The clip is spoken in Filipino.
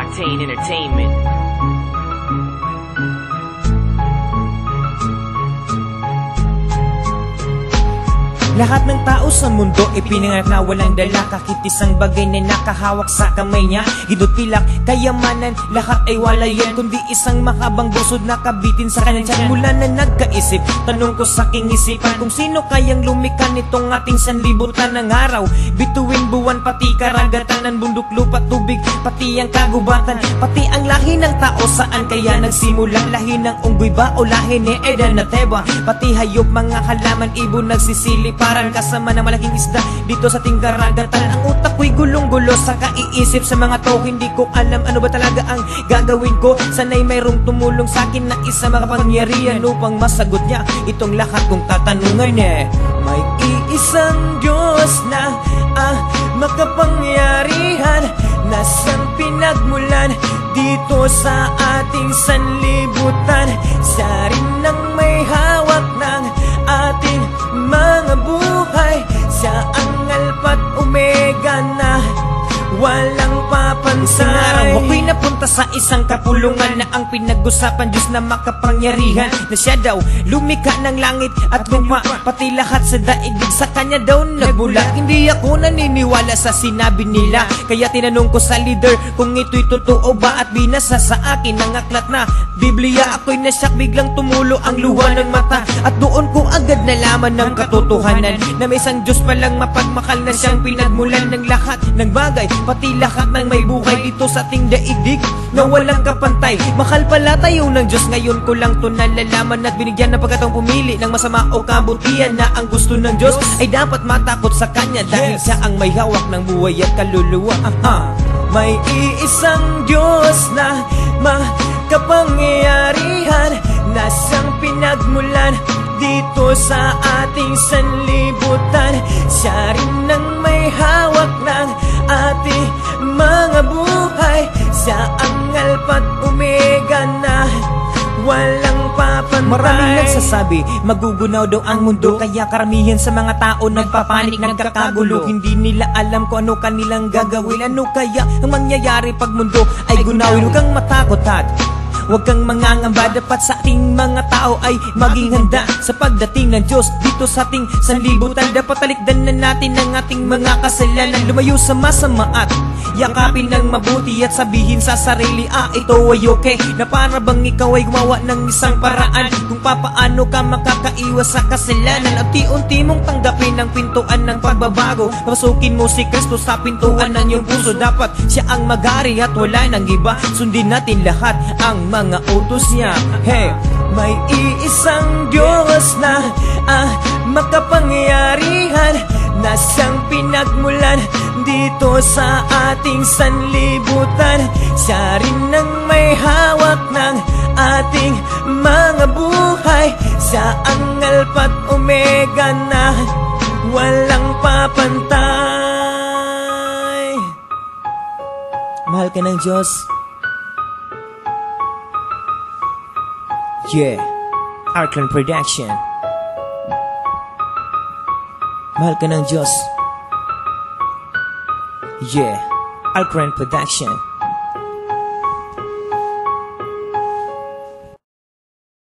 Octane Entertainment. Lahat ng tao sa mundo ipinanganak na walang dala, kahit isang bagay na nakahawak sa kamay niya. Gidot-pilak, kayamanan, lahat ay wala yan, kundi isang makabang busod na kabitin sa kanyang tiyan. Mula na nagkaisip, tanong ko sa aking isipan, kung sino kayang lumikha nitong ating sanlibutan ng araw, bituin, buwan, pati karagatan ng bundok, lupa, tubig, pati ang kagubatan, pati ang lahi ng tao. Saan kaya nagsimula? Lahi ng unggoy ba o lahi ni Edan na Teba? Pati hayop, mga halaman, ibon nagsisilip, parang kasama ng malaking isda dito sa ating karagatan. Ang utak ko'y gulong-gulo sa kaiisip sa mga to. Hindi ko alam ano ba talaga ang gagawin ko. Sana'y mayroong tumulong sa akin na isa makapangyarihan upang masagot niya itong lahat kong katanungan eh. May iisang Diyos na makapangyarihan, nasang pinagmulan dito sa ating sanlibutan. Siya rin ang may hawak ng ating mga buhay. Siya ang Alpha at Omega na walang papansay. Araw ako'y napunta sa isang kapulungan na ang pinag-usapan Diyos na makapangyarihan, na siya daw lumikha ng langit at lupa, pati lahat sa daigdig sa kanya daw nagbulat. Hindi ako naniniwala sa sinabi nila, kaya tinanong ko sa leader kung ito'y totoo ba, at binasa sa akin ang aklat na Biblia. Ako'y nasyak, biglang tumulo ang luha ng mata, at doon ko agad nalaman ng katotohanan na may isang Diyos palang mapagmakal na siyang pinagmulan ng lahat ng bagay, pati lahat ng may buhay dito sa ating daigdig na walang kapantay. Mahal pala tayo ng Diyos, ngayon ko lang to nalalaman, at binigyan ng pagkataong pumili ng masama o kabutihan, na ang gusto ng Diyos ay dapat matakot sa Kanya dahil siya ang may hawak ng buhay at kaluluwa. May iisang Diyos na makapangyarihan, nasang pinagmulan dito sa ating sanlibutan. Siya rin ang may hawak ng ating mga buhay. Siya ang Alpha at Omega na walang papantay. Maraming nagsasabi magugunaw daw ang mundo, kaya karamihan sa mga tao nagpapanik, nagkakagulo. Hindi nila alam kung ano kanilang gagawin. Ano kaya ang mangyayari pag mundo ay gunawin? Huwag kang matakot at huwag kang mangangamba. Dapat sa ating mga tao ay maging handa sa pagdating ng Diyos dito sa ating sanlibutan. Dapat talikdan na natin ang ating mga kasalanan, lumayo sa masama at yakapin ng mabuti, at sabihin sa sarili, ito ay okay, na para bang ikaw ay gumawa ng isang paraan kung papaano ka makakaiwas sa kasalanan. At unti-unti mong tanggapin ang pintuan ng pagbabago, pasukin mo si Kristo sa pintuan ng iyong puso. Dapat siya ang mag-ari at wala nang iba, sundin natin lahat ang mga utos niya. Hey, may iisang Diyos na makapangyarihan, nasang pinagmulan dito sa ating sanlibutan. Siya rin ang may hawak ng ating mga buhay. Siya ang Alpha at Omega na walang papantay. Mahal ka ng Diyos. Yeah, Arklan Production. Mahal ka ng Diyos. Yeah, Arklan Production.